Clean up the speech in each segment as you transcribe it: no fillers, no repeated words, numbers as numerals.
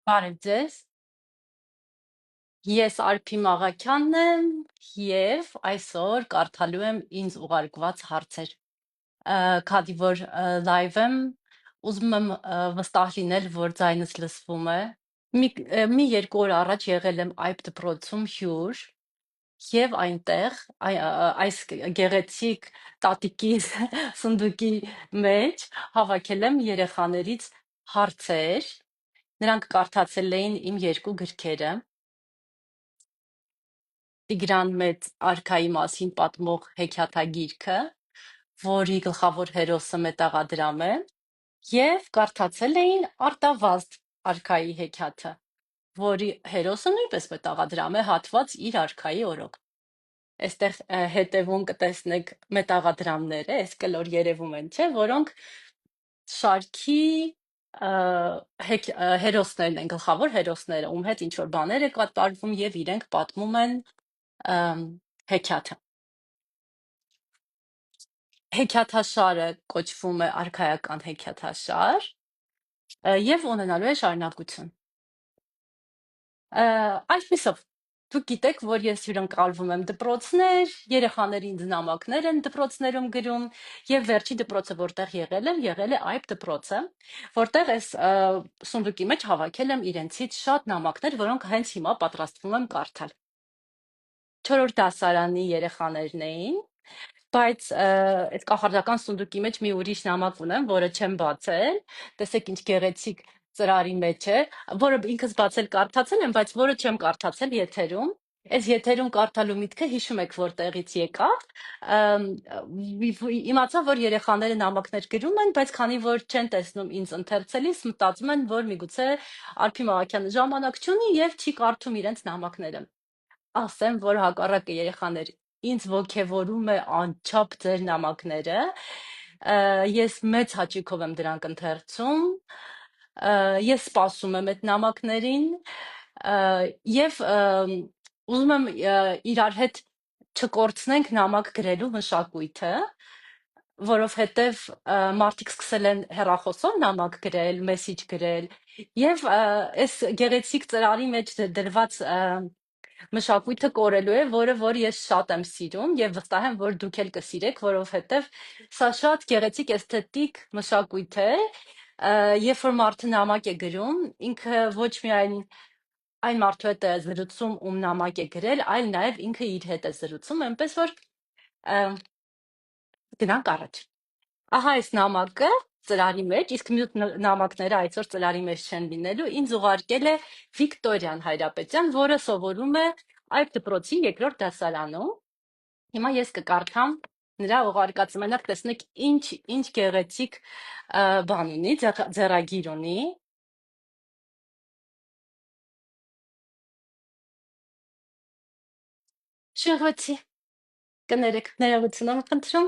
Բարև ձեզ, ես Արփի Մաղաքյանն եմ և այսօր կարդալու եմ ինձ ուղարկված հարցեր։ Քանի որ լայվ եմ, ուզում եմ վստահ լինել, որ ձայնս լսվում է։ Մի երկու օր առաջ եղել եմ այբ դպրոցում հյուր և այնտեղ այս գեղեցիկ տատիկի սնդուկի մեջ հավաքել եմ երեխաներից հարցեր։ Նրանք կարդացել էին իմ երկու գրքերը։ Տիգրան Մեծ արքայի մասին պատմող հեքիաթագիրքը, որի գլխավոր հերոսը մետաղադրամ է, և կարդացել էին Արտավազդ արքայի հեքիաթը, որի հերոսը նույնպես մետաղադրամ է, հատված իր արքայի օրոք։ Այստեղ հետևում կտեսնեք մետաղադրամները, այս կլոր երևում են, չէ, որոնք շարքի հերոսներն են, գլխավոր հերոսները, ում հետ ինչ-որ բաներ է կատարվում և իրենք պատմում են հեքիաթը։ Հեքիաթաշարը կոչվում է արքայական հեքիաթաշար և ունենալու է շարունակություն։ Այսպիսով, դուք գիտեք, որ ես հյուրընկալվում եմ դպրոցներ, երեխաների ինձ նամակներ են դպրոցներում գրում, և վերջի դպրոցը, որտեղ եղել է այբ դպրոցը, որտեղ այս սունդուկի մեջ հավաքել եմ իրենցից շատ նամակներ, որոնք հենց հիմա պատրաստվում եմ կարդալ։ 4-րդ դասարանի երեխաներն էին, բայց այդ կախարդական սունդուկի մեջ մի ուրիշ նամակ ունեմ, որը չեմ բացել, տեսեք ինչ գեղեցիկ ծրարի մեջ է, որը ինքս բացել կարդացել եմ, բայց որը չեմ կարդացել եթերում։ Այս եթերում կարդալու միտքը հիշում եք որտեղից եկավ, իմացա, որ երեխաները նամակներ գրում են, բայց քանի որ չեն տեսնում ինձ ընթերցելիս, մտածում են, որ միգուցե Արփի Մաղաքյանը ժամանակ չունի և չի կարդում իրենց նամակները։ Ասեմ, որ հակառակը երեխաներ, ինձ ոգևորում է անչափ ձեր նամակները, ես մեծ հաճույքով եմ դրանք ընթերցում, ես սպասում եմ այդ նամակներին և ուզում եմ իրար հետ չկորցնենք նամակ գրելու մշակույթը, որովհետև մարդիկ սկսել են հեռախոսով նամակ գրել, մեսիջ գրել, և այս գեղեցիկ ծրարի մեջ դրված մշակույթը կորելու է, որ ես շատ եմ սիրում և վստահ եմ, որ դուք էլ կսիրեք, որովհետև սա շատ գեղեցիկ էսթետիկ մշակույթ է, երբ որ մարդը նամակ է գրում, ինքը ոչ միայն այն մարդու հետ է զրուցում, ում նամակ է գրել, այլ նաև ինքը իր հետ է զրուցում, այնպես որ գնանք առաջ։ Ահա այս նամակը ծրարի մեջ, իսկ մյուս նամակները այսօր ծրարի մեջ չեն լինելու, ինձ ուղարկել է Վիկտորյան Հայրապետյան, որը սովորում է այբ դպրոցի 2-րդ դասարանում։ Հիմա ես կկարդամ նրա ուղարկածը, մենակ տեսնեք ինչ գեղեցիկ բան ունի, ձեռագիր ունի։ Շեղվեցի, կներեք, ներողություն եմ խնդրում։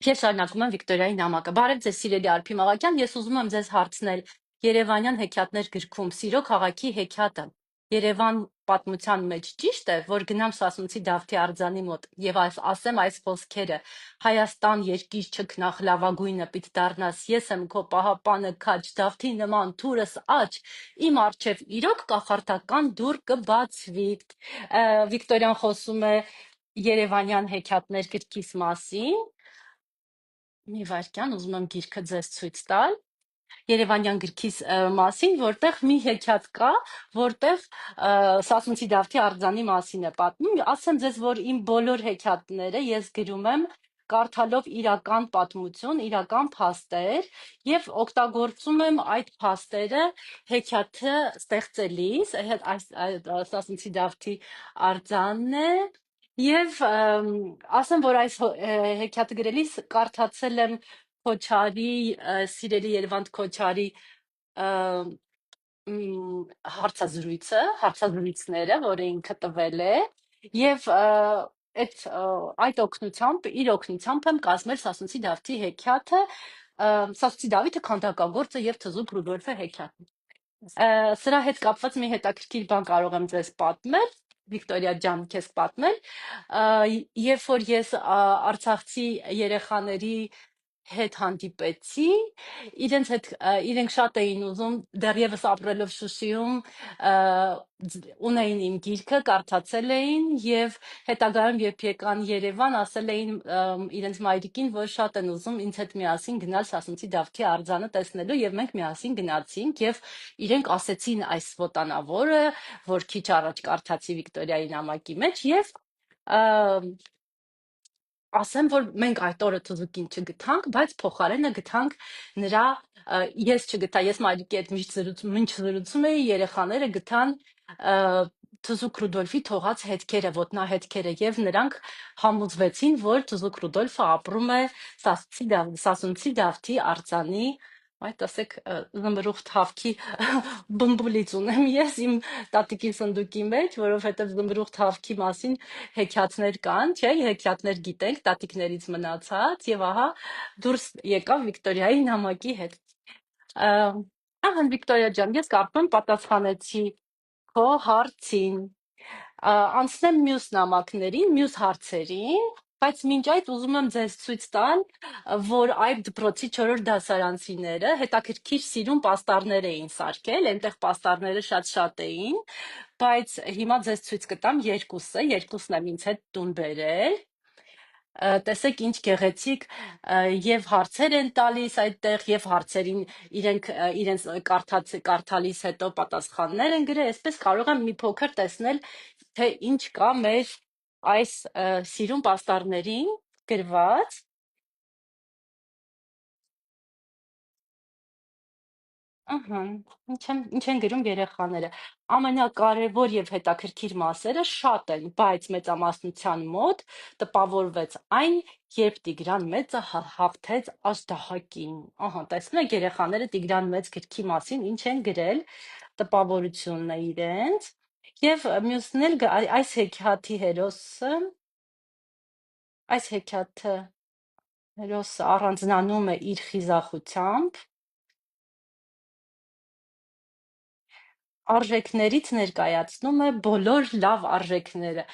Ես շարունակում եմ Վիկտորիայի նամակը։ Բարև ձեզ, սիրելի Արփի Մաղաքյան, ես ուզում եմ ձեզ հարցնել Երևանյան հեքիաթներ գրքում Սիրո քաղաքի հեքիաթը Երևան պատմության մեջ ճիշտ է, որ գնամ Սասունցի Դավթի արձանի մոտ եւ ասեմ այս խոսքերը. Հայաստան երկիր չքնախ լավագույնը պիտ դառնաս, ես եմ քո պահապանը քաջ, Դավթի նման թուրս աջ, իմ առջև իրոք կախարդական դուռ կբացվի։ Վիկտորյան խոսում է Երևանյան հեքիաթներ գրքիս մասին։ Մի վայրկյան, ուզում եմ գիրքը ձեզ ցույց տալ։ Երևանյան գրքիս մասին, որտեղ մի հեքիաթ կա, որտեղ Սասունցի Դավթի արձանի մասին է պատմում։ Ասեմ ձեզ, որ իմ բոլոր հեքիաթները ես գրում եմ կարդալով իրական պատմություն, իրական փաստեր եւ օգտագործում եմ այդ փաստերը հեքիաթը ստեղծելիս, այս Սասունցի Դավթի արձանն է։ Եվ ասեմ, որ այս հեքիաթը գրելիս կարդացել եմ Քոչարի, սիրելի Երվանդ Քոչարի հարցազրույցները, որը ինքը տվել է, և այդ օգնությամբ, իր օգնությամբ եմ կազմել Սասունցի Դավթի հեքիաթը, Սասունցի Դավիթը քանդակագործը և թզուկ Ռուդոլֆը հեքիաթը։ Սրա հետ կապված մի հետաքրքիր բան կարող եմ ձեզ պատմել, Վիկտորիա ջան, քեզ պատմել, երբ որ ես արցախցի երեխաների հետ հանդիպեցի, իրենք շատ էին ուզում դեռևս ապրելով Շուշիում ունեին իմ գիրքը, կարդացել էին եւ հետագայում երբ եկան Երևան, ասել էին իրենց մայրիկին, որ շատ են ուզում ինձ հետ միասին գնալ Սասունցի Դավթի արձանը տեսնելու եւ մենք միասին գնացինք եւ իրենք ասեցին այս ոտանավորը, որ քիչ առաջ կարդացի Վիկտորիայի նամակի մեջ եւ ասեմ, որ մենք այդ օրը թզուկին չգտանք, բայց փոխարենը գտանք նրա ես չգտա, ես մայրիկի հետ մինչ զրուցում էի, երեխաները գտան թզուկ Ռուդոլֆի թողած հետքերը, ոտնահետքերը եւ նրանք համոզվեցին, որ թզուկ Ռուդոլֆը ապրում է Սասունցի Դավթի արձանի այդ ասեք զմրուխտ հավքի բմբուլից ունեմ ես իմ տատիկի սնդուկի մեջ, որովհետև զմրուխտ հավքի մասին հեքիաթներ կան, չէ, հեքիաթներ գիտենք, տատիկներից մնացած, եւ ահա դուրս եկավ Վիկտորիայի նամակի հետ։ Ահա Վիկտորիա ջան, ես կարծում եմ պատասխանեցի քո հարցին։ Անցնեմ մյուս նամակներին, մյուս հարցերին, բայց մինչ այդ ուզում եմ ձեզ ցույց տալ, որ այդ դպրոցի 4-րդ դասարանցիները հետաքրքիր սիրուն պաստառներ էին սարքել, այնտեղ պաստառները շատ էին, բայց հիմա ձեզ ցույց կտամ երկուսն եմ ինձ հետ տուն բերել։ Տեսեք ինչ գեղեցիկ եւ հարցեր են տալիս այդտեղ եւ հարցերին իրենց կարդալիս հետո պատասխաններ են գրել, այսպես կարող եմ մի փոքր տեսնել թե ինչ կա մեր այս սիրուն պաստառներին գրված։ Ահա, ինչ են գրում երեխաները։ Ամենակարևոր եւ հետաքրքիր մասերը շատ են, բայց մեծամասնության մոտ տպավորվեց այն, երբ Տիգրան Մեծը հաղթեց Աժդահակին։ Ահա, տեսնեք երեխաները Տիգրան Մեծ գրքի մասին ինչ են գրել, տպավորությունն է իրենց։ Եվ մյուսն էլ այս հեքիաթի հերոսը, այս հեքիաթը հերոսը առանձնանում է իր խիզախությամբ, արժեքներից ներկայացնում է բոլոր լավ արժեքները։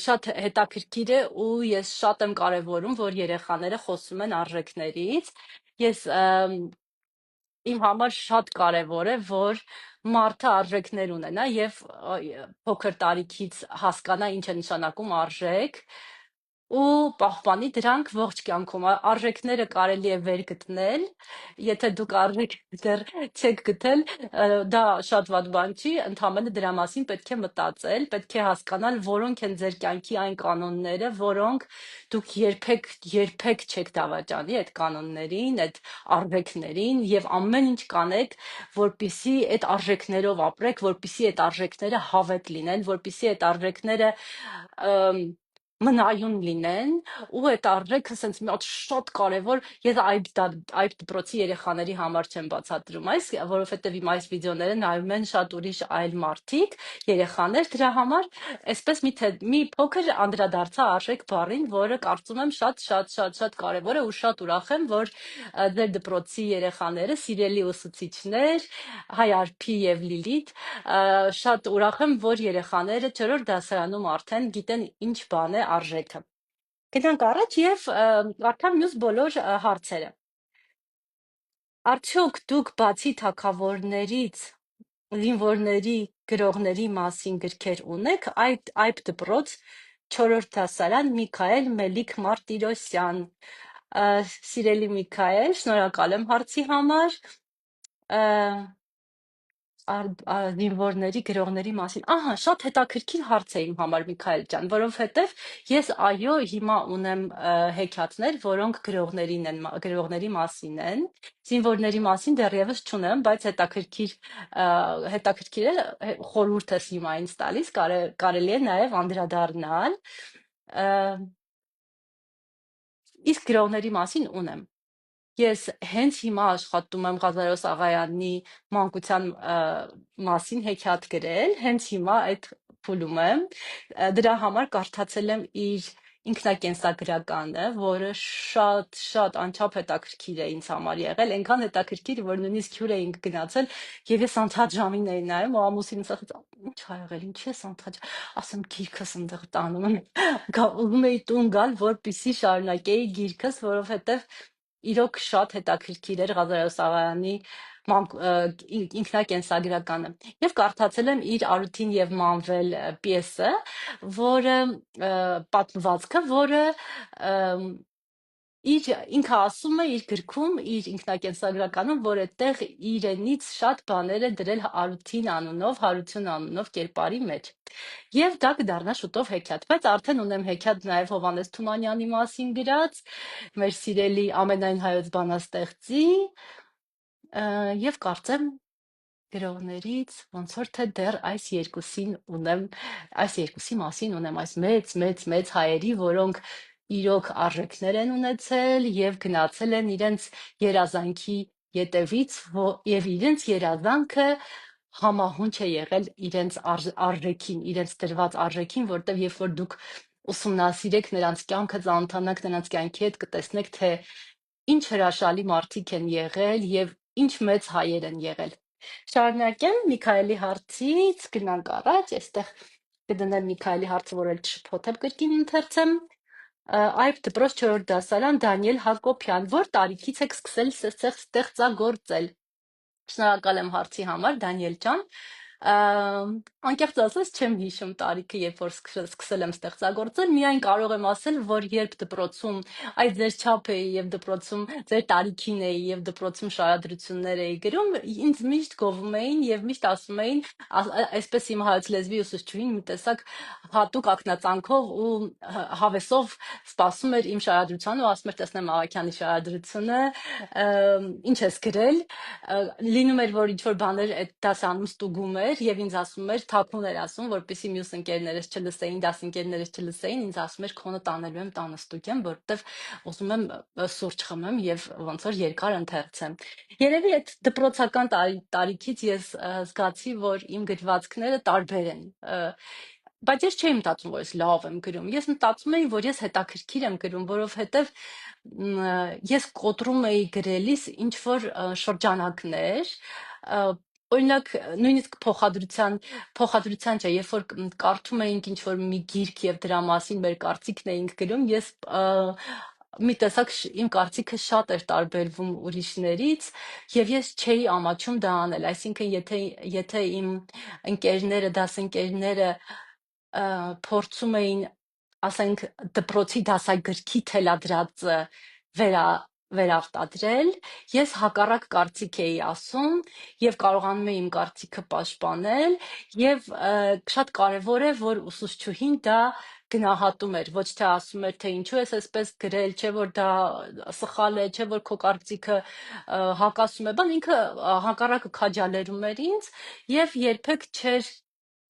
Շատ հետաքրքիր է ու ես շատ եմ կարևորում, որ երեխաները խոսում են արժեքներից։ Ես իմ համար շատ կարևոր է, որ մարդը արժեքներ ունենա եւ փոքր տարիքից հասկանա ինչ է նշանակում արժեք ու պահպանի դրանք ողջ կյանքում։ Արժեքները կարելի է վեր գտնել, եթե դուք արժեք դեռ չեք գտել, դա շատ վատ բան չի, ընդհանրապես դրա մասին պետք է մտածել, պետք է հասկանալ, որոնք են ձեր կյանքի այն կանոնները, որոնք դուք երբեք չեք դավաճանի այդ կանոններին, այդ արժեքներին եւ ամեն ինչ կանեք, որպիսի այդ արժեքներով ապրեք, որպիսի այդ արժեքները հավետ լինեն, որպիսի այդ արժեքները մնայուն լինեն ու այդ արժեքը sense մի հատ շատ կարևոր ես այդ դպրոցի երեխաների համար չեմ բացատրում այս որովհետև իմ այս վիդեոները նայում են շատ ուրիշ այլ մարդիկ երեխաներ դրա համար այսպես մի փոքր անդրադարձա արժեք բառին որը կարծում եմ շատ կարևոր է ու շատ ուրախ եմ որ ձեր դպրոցի երեխաները սիրելի ուսուցիչներ Հայ Արփի եւ Լիլիթ շատ ուրախ եմ որ երեխաները 4-րդ դասարանում արդեն գիտեն ինչ բան է արժեքը։ Գնանք առաջ եւ կարդամ մյուս բոլոր հարցերը։ Արդյոք դուք բացի թագավորներից, զինվորների, գրողների մասին գրքեր ունեք, այդ դպրոց 4-րդ դասարան Միքայել Մելիք Մարտիրոսյան։ Սիրելի Միքայել, շնորհակալ եմ հարցի համար։ Զինվորների, գրողների մասին։ Ահա, շատ հետաքրքիր հարց է իմ համար Միքայել ջան, որովհետև ես այո, հիմա ունեմ հեքիաթներ, որոնք գրողների մասին են։ Զինվորների մասին դեռևս չունեմ, բայց հետաքրքիր է խորհուրդս հիմա ինձ տալիս, կարելի է նաև անդրադառնալ։ Իսկ գրողների մասին ունեմ։ Ես հենց հիմա աշխատում եմ Ղազարոս Աղայանի մանկության մասին հեքիաթ գրել, հենց հիմա այդ փուլում եմ։ Դրա համար կարդացել եմ իր ինքնակենսագրականը, որը շատ անչափ հետաքրքիր է ինձ համար եղել, այնքան հետաքրքիր, որ նույնիսկ հյուր էինք գնացել եւ ես անդադ ժամին էի նայում ու ամուսինս ասաց ինչ ա եղել, ինչի ես անդադ ասեմ գիրքս ընդեղ տանում եմ։ Ուզում էի տուն գալ, որպեսզի շարունակեի գիրքս, որովհետեւ իրոք շատ հետաքրքիր էր Ղազարեv Սաղարյանի ինքնակենսագրականը։ Եվ կարդացել եմ իր Արութին եւ Մանվել պիեսը, որը պատմվածքը, որը ինքը ասում է իր գրքում, իր ինքնակենսագրականում, որ այդտեղ իրենից շատ բաներ է դրել Արութին անունով, Հարություն անունով կերպարի մեջ։ Եվ դա կդառնա շուտով հեքիաթ, բայց արդեն ունեմ հեքիաթ նաև Հովհաննես Թումանյանի մասին գրած, մեր սիրելի ամենայն հայոց բանաստեղծի, եւ կարծեմ գրողներից ոնց որ թե դեռ այս երկուսի մասին ունեմ այս մեծ հայերի, որոնք իրոք արժեքներ են ունեցել եւ գնացել են իրենց երազանքի ետևից եւ իրենց երազանքը համահունչ է եղել իրենց արժեքին, իրենց դրված արժեքին, որտեվ երբ որ դուք ուսումնասիրեք նրանց կյանքը, ծանոթանաք նրանց կյանքի հետ, կտեսնեք թե ինչ հրաշալի մարդիկ են եղել եւ ինչ մեծ հայեր են եղել։ Շարունակեմ Միքայելի հարցից, գնանք առաջ, այստեղ կդնեմ Միքայելի հարցը, որ էլ չշփոթեմ կրկին ընթերցեմ։ Այբ դպրոց 4-րդ դասարան Դանիել Հակոբյան, որ տարիքից եք սկսել ստեղծագործել։ Շնորհակալ եմ հարցի համար, Դանիել ջան։ Անկեղծ ասած չեմ հիշում տարիքը, երբ որ սկսել եմ ստեղծագործել, միայն կարող եմ ասել, որ երբ դպրոցում այդ ձեր չափ էի եւ դպրոցում ձեր տարիքին էի եւ դպրոցում շարադրություններ էի գրում, ինձ միշտ գովում էին եւ միշտ ասում էին, այսպես իմ հայոց լեզվի ուսուցչուհին մի տեսակ հատուկ ակնածանքով ու հավեսով սպասում էր իմ շարադրությանը ու ասում էր տեսնեմ Աղաքյանի շարադրությունը, ինչ ես գրել, լինում էր որ ինչ որ բաներ այդ դասանում ստուգում էր եւ ինձ ասում էր թաքուն էր ասում, որպեսզի մյուս ընկերներս չլսեին, դասընկերներս չլսեին, ինձ ասում էր քոնը տանելու եմ տանը ստուգեմ, որովհետեւ ուզում եմ սուրճ խմեմ եւ ոնց որ երկար ընթերցեմ։ Երևի այդ դպրոցական տարիքից ես զգացի, որ իմ գրվածքները տարբեր են։ Բայց ես չէի մտածում, որ ես լավ եմ գրում։ Ես մտածում էի, որ ես հետաքրքիր եմ գրում, որովհետեւ ես կոտրում էի գրելիս ինչ որ շրջանակներ, օրինակ նույնիսկ փոխադրության չէ, երբ որ կարդում էինք ինչ որ մի գիրք եւ դրա մասին մեր կարծիքն էինք գրում, ես մի տեսակ իմ կարծիքը շատ էր տարբերվում ուրիշներից եւ ես չէի ամաչում դա անել, այսինքն եթե իմ ընկերները, դասընկերները փորձում էին, ասենք, դպրոցի դասագրքի թելադրածը վերարտադրել, ես հակառակ կարծիք էի ասում եւ կարողանում էի իմ կարծիքը պաշտպանել եւ շատ կարեւոր է, որ ուսուցչուհին դա գնահատում էր, ոչ թե ասում էր, թե ինչու ես այսպես գրել, չէ որ դա սխալ է, չէ որ քո կարծիքը հակասում է, բան ինքը հակառակը քաջալերում էր ինձ եւ երբեք չէր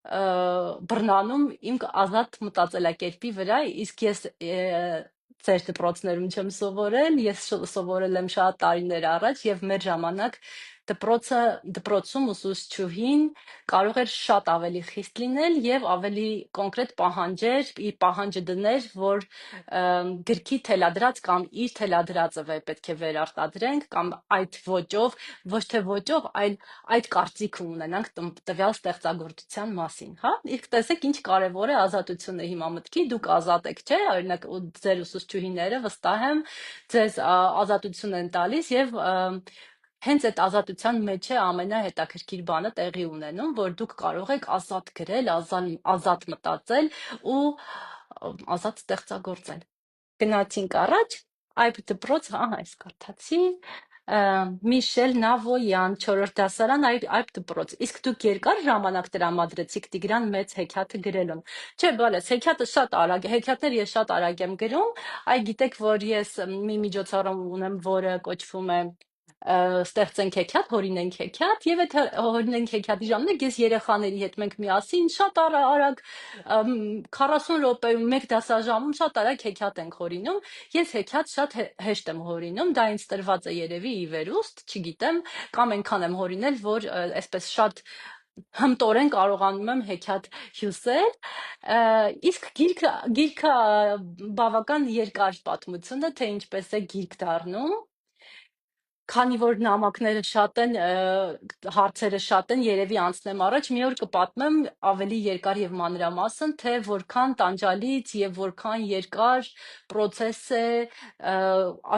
բռնանում իմ ազատ մտածելակերպի վրա, իսկ ես ձեր դպրոցներում չեմ սովորել, ես սովորել եմ շատ տարիներ առաջ եւ մեր ժամանակ դպրոցում ուսուցչուհին կարող էր շատ ավելի խիստ լինել եւ ավելի կոնկրետ իր պահանջը դներ, որ գրքի թելադրած կամ իր թելադրածը պետք է վերարտադրենք կամ այդ ոճով, ոչ թե ոճով, այլ այդ կարծիքը ունենանք տվյալ ստեղծագործության մասին, հա? Իսկ տեսեք ինչ կարևոր է ազատությունը հիմա մտքի, դուք ազատ եք, չէ՞, օրինակ ձեր ուսուցչուհիները վստահ եմ, ձեզ ազատություն են տալիս եւ հենց այդ ազատության մեջ է ամենահետաքրքիր բանը տեղի ունենում, որ դուք կարող եք ազատ գրել, ազատ մտածել ու ազատ ստեղծագործել։ Գնացինք առաջ, այբ դպրոց, այս կարդացի, Միշել Նավոյան, 4-րդ դասարան, այբ դպրոց։ Իսկ դուք երկար ժամանակ տրամադրեցիք Տիգրան մեծ հեքիաթը գրելուն։ Չէ, բալես, հեքիաթներ ես շատ արագ եմ գրում, գիտեք, որ ես մի միջոցառում ունեմ, որը կոչվում է ստեղծենք հեքիաթ, հորինենք հեքիաթ, եւ այդ հորինենք հեքիաթի ժամանակ ես երեխաների հետ մենք միասին շատ արագ 40 րոպեում, 1 դասաժամում շատ արագ հեքիաթ ենք հորինում։ Ես հեքիաթ շատ հեշտ եմ հորինում, դա ինձ տրված է երևի ի վերուստ, չգիտեմ, կամ այնքան եմ հորինել, որ այսպես շատ հմտորեն կարողանում եմ հեքիաթ հյուսել, իսկ գիրքը բավական երկար պատմություն է, թե ինչպես է գիրք դառնում։ Քանի որ նամակները շատ են, հարցերը շատ են, երևի անցնեմ առաջ, մի օր կպատմեմ ավելի երկար եւ մանրամասն, թե որքան տանջալից եւ որքան երկար process է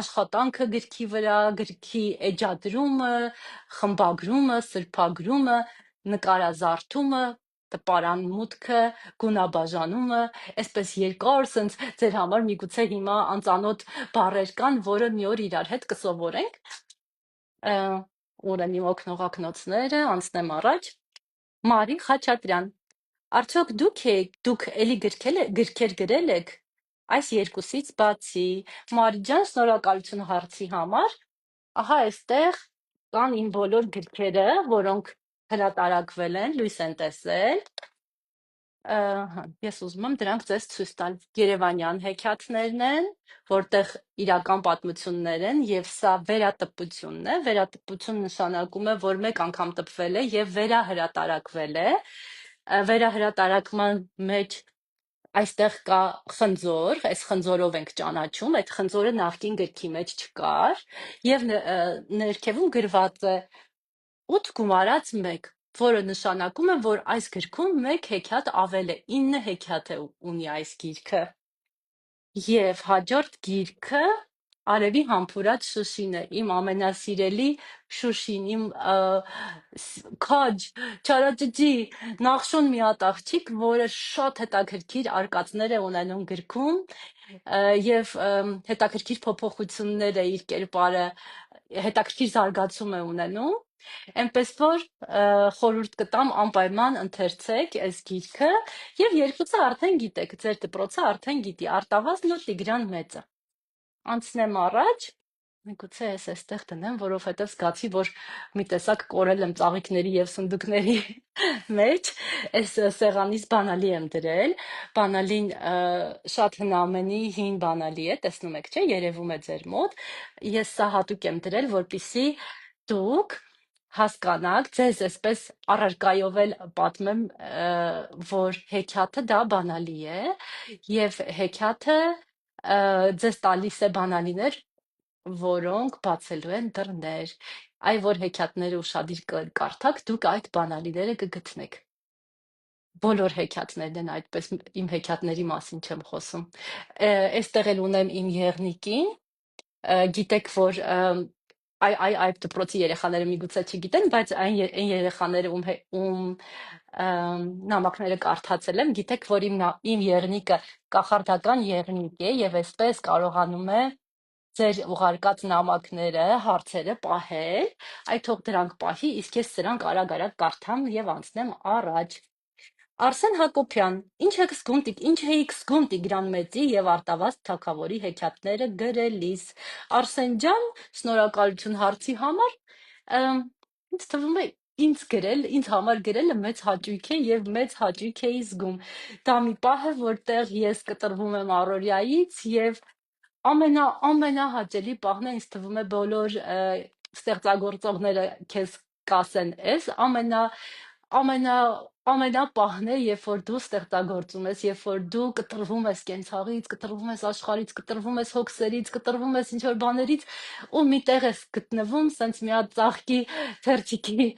աշխատանքը գրքի վրա, գրքի էջադրումը, խմբագրումը, սրբագրումը, նկարազարդումը, տպարան մուտքը, գունաբաժանումը, այսպես երկար, սենց ձեր համար միգուցե հիմա անծանոթ բառեր կան, որը մի օր իրար հետ կսովորենք։ Ուրեմն իմ օգնողակնոցները, անցնեմ առաջ։ Մարի Խաչատրյան, արդյոք դուք էլի գրքեր գրել եք այս երկուսից բացի։ Մարի ջան, շնորհակալություն հարցի համար։ Ահա այստեղ կան իմ բոլոր գրքերը, որոնք հրատարակվել են, լույս են տեսել։ Ես ուզում եմ դրանք ձեզ ցույց տալ։ Երևանյան հեքիաթներն են, որտեղ իրական պատմություններ են, եւ սա վերատպությունն է։ Վերատպություն նշանակում է, որ մեկ անգամ տպվել է եւ վերահրատարակվել է։ Վերահրատարակման մեջ այստեղ կա խնձոր, այս խնձորով ենք ճանաչում, այդ խնձորը նախկին գրքի մեջ չկար եւ ներքևում գրված է 8 գումարած 1, որը նշանակում է, որ այս գրքում 1 հեքիաթ ավել է, 9 հեքիաթ է ունի այս գիրքը։ Եվ հաջորդ գիրքը Արևի համբուրած Շուշին է, իմ ամենասիրելի Շուշին, իմ քաջ, չարաճճի, նախշուն մի հատ աղջիկ, որը շատ հետաքրքիր արկածներ է ունենում գրքում եւ հետաքրքիր փոփոխություններ է իր կերպարը, հետաքրքիր զարգացում է ունենում։ Այնպես որ խորհուրդ կտամ անպայման ընթերցեք այս գիրքը եւ երկուսը արդեն գիտեք, ձեր դպրոցը արդեն գիտի Արտավազդն ու Տիգրան Մեծը։ Անցնեմ առաջ, միգուցե ես այստեղ դնեմ, որովհետև զգացի, որ մի տեսակ կորել եմ ծաղիկների եւ սնդուկների մեջ, այս սեղանից բանալի եմ դրել, բանալին շատ հնամենի հին բանալի է, տեսնում եք, չէ, երևում է ձեր մոտ, ես սա հատուկ եմ դրել, որպեսզի դուք հասկանաք, ձեզ այսպես առարկայով էլ պատմեմ, որ հեքիաթը դա բանալի է եւ հեքիաթը ձեզ տալիս է բանալիներ, որոնք բացելու են դռներ։ Այ որ հեքիաթները ուշադիր կարդաք, դուք այդ բանալիները կգտնեք։ Բոլոր հեքիաթներն են այդպես, իմ հեքիաթների մասին չեմ խոսում։ Այստեղ էլ ունեմ իմ եղնիկին, գիտեք, որ այդ դպրոցի երեխաները միգուցե չգիտեն, բայց այն երեխաները ում նամակները կարդացել եմ, գիտեք, որ իմ եղնիկը կախարդական եղնիկ է եւ այսպես կարողանում է ձեր ուղարկած նամակները, հարցերը պահել, այդ թող դրանք պահի, իսկ ես սրանք արագ-արագ կարդամ եւ անցնեմ առաջ։ Արսեն Հակոբյան, ինչ էիք զգում Տիգրան Մեծի եւ Արտավազդ թագավորի հեքիաթները գրելիս։ Արսեն ջան, շնորհակալություն հարցի համար։ Ինձ թվում է ինձ համար գրելը մեծ հաճույք է եւ մեծ հաճույք էի զգում։ Դա մի պահ է, որտեղ ես կտրվում եմ առօրյայից եւ ամենահաճելի պահն է, ինձ թվում է բոլոր ստեղծագործողները քեզ կասեն, ամենապահն է, երբ որ դու ստեղծագործում ես, երբ որ դու կտրվում ես կենցաղից, կտրվում ես աշխարհից, կտրվում ես հոգսերից, կտրվում ես ինչ-որ բաներից, ու մի տեղ ես գտնվում, սենց մի հատ ծաղկի թերթիկի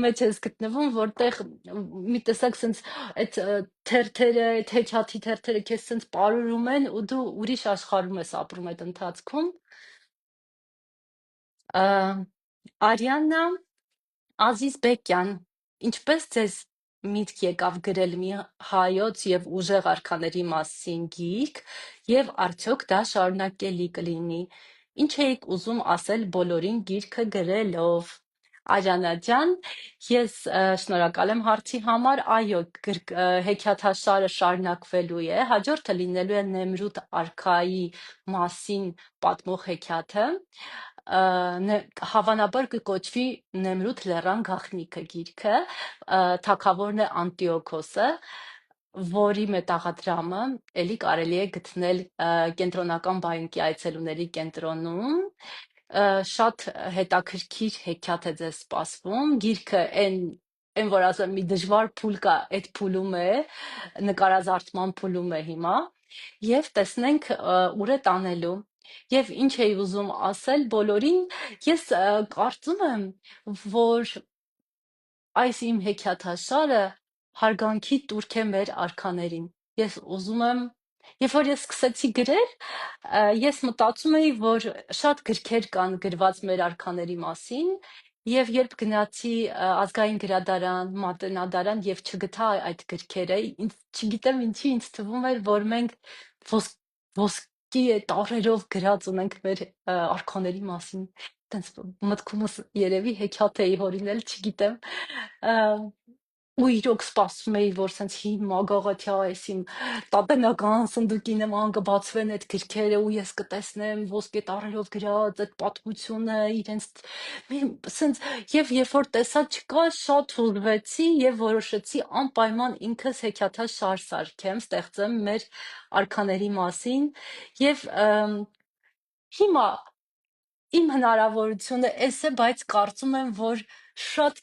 մեջ ես գտնվում, որտեղ մի տեսակ սենց այդ թերթերը, այդ հեչաթի թերթերը քեզ սենց պարուրում են ու դու ուրիշ աշխարհում ես ապրում այդ ընթացքում։ Արիաննա Ազիզբեկյան, ինչպես ձեզ միտք եկավ գրել մի հայոց եւ ուժեղ արքաների մասին գիրք եւ արդյոք դա շարունակելի կլինի։ Ինչ էիք ուզում ասել բոլորին գիրքը գրելով։ Արիանա ջան, ես շնորհակալ եմ հարցի համար, այո, հեքիաթաշարը շարունակվելու է, հաջորդը լինելու է Նեմրութ արքայի մասին պատմող հեքիաթը, հավանաբար կկոչվի Նեմրութ լեռան գաղտնիքը գիրքը, թագավորն է Անտիոքոսը, որի մետաղադրամը էլի կարելի է գտնել կենտրոնական բայնկի այցելուների կենտրոնում, շատ հետաքրքիր հեքիաթ է ձեզ սպասվում, գիրքը այն որ ասեմ մի դժվար փուլ կա, այդ փուլում է, նկարազարդման փուլում է հիմա, եւ տեսնենք ուր է տանելու։ Եվ ինչ էի ուզում ասել բոլորին, ես կարծում եմ, որ այս իմ հեքիաթաշարը հարգանքի տուրք է մեր արքաներին։ Ես ուզում եմ, երբ որ ես սկսեցի գրել, ես մտածում էի, որ շատ գրքեր կան գրված մեր արքաների մասին, եւ երբ գնացի ազգային գրադարան, մատենադարան եւ չգտա այդ գրքերը, ինձ չգիտեմ ինչի ինձ թվում էր, որ մենք ոսկի տառերով գրած ունենք մեր արքաների մասին։ Տենց մտքումս երևի հեքիաթ էի հորինել, չգիտեմ։ Ա, ու իրոք սպասում էի, որ սենց հին մագաղաթյա այս իմ տատենական սնդուկի նման կբացվեն այդ գրքերը ու ես կտեսնեմ ոսկե տառերով գրած այդ պատմությունը իրենց սենց եւ երբ որ տեսա չկա, շատ հուզվեցի եւ որոշեցի անպայման ինքս հեքիաթաշար սարքեմ, ստեղծեմ մեր արքաների մասին եւ հիմա իմ հնարավորությունը էս է, բայց կարծում եմ, որ շատ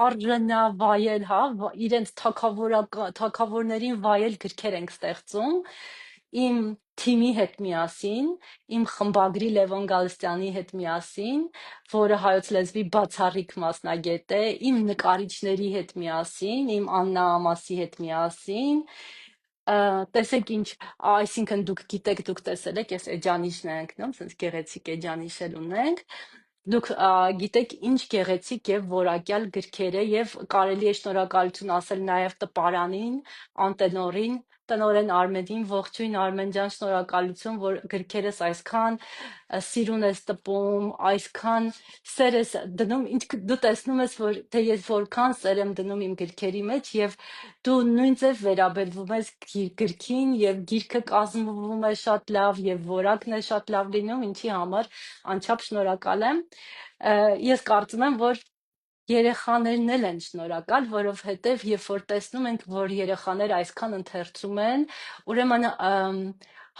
արժանավայել, հա, իրենց թագավորներին վայել գրքեր ենք ստեղծում իմ թիմի հետ միասին, իմ խմբագրի Լևոն Գալստյանի հետ միասին, որը հայոց լեզվի բացառիկ մասնագետ է, իմ նկարիչների հետ միասին, իմ Աննա Ամասի հետ միասին, տեսեք ինչ, այսինքն դուք գիտեք, դուք տեսել եք, ես էջանիշն է ընկնում, ասենց գեղեցիկ էջանիշ էլ ունենք, դուք գիտեք ինչ գեղեցիկ եւ որակյալ գրքեր է եւ կարելի է շնորհակալություն ասել նաեւ տպարանին, անտենորին, տնօրեն Արմենին, ողջույն Արմեն ջան, շնորհակալություն, որ գրքերս այսքան սիրուն ես տպում, այսքան սեր ես դնում, դու տեսնում ես, որ թե ես որքան սեր եմ դնում իմ գրքերի մեջ եւ դու նույն ձև վերաբերվում ես գրքին եւ գիրքը կազմվում է շատ լավ եւ որակն է շատ լավ լինում, ինչի համար անչափ շնորհակալ եմ։ Ես կարծում եմ, որ երեխաներն էլ են շնորհակալ, որովհետև երբ որ տեսնում ենք, որ երեխաները այսքան ընթերցում են, ուրեմն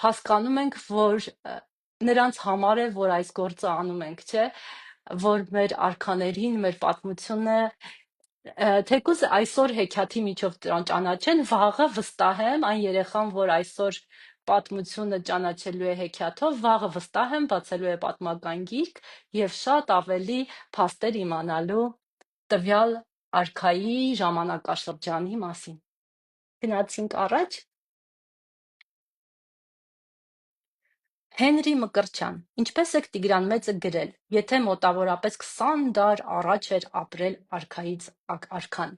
հասկանում ենք, որ նրանց համար է, որ այս գործը անում ենք, չէ, որ մեր արքաներին, մեր պատմությունը թեկուզ այսօր հեքիաթի միջով ճանաչեն, վաղը վստահ եմ այն երեխան, որ այսօր պատմությունը ճանաչելու է հեքիաթով, վաղը վստահ եմ բացելու է պատմական գիրք եւ շատ ավելի փաստեր իմանալու տվյալ արքայի ժամանակաշրջանի մասին։ Գնացինք առաջ։ Հենրի Մկրտչյան, ինչպես եք Տիգրան Մեծը գրել, եթե մոտավորապես 20 դար առաջ էր ապրել արքայից արքան։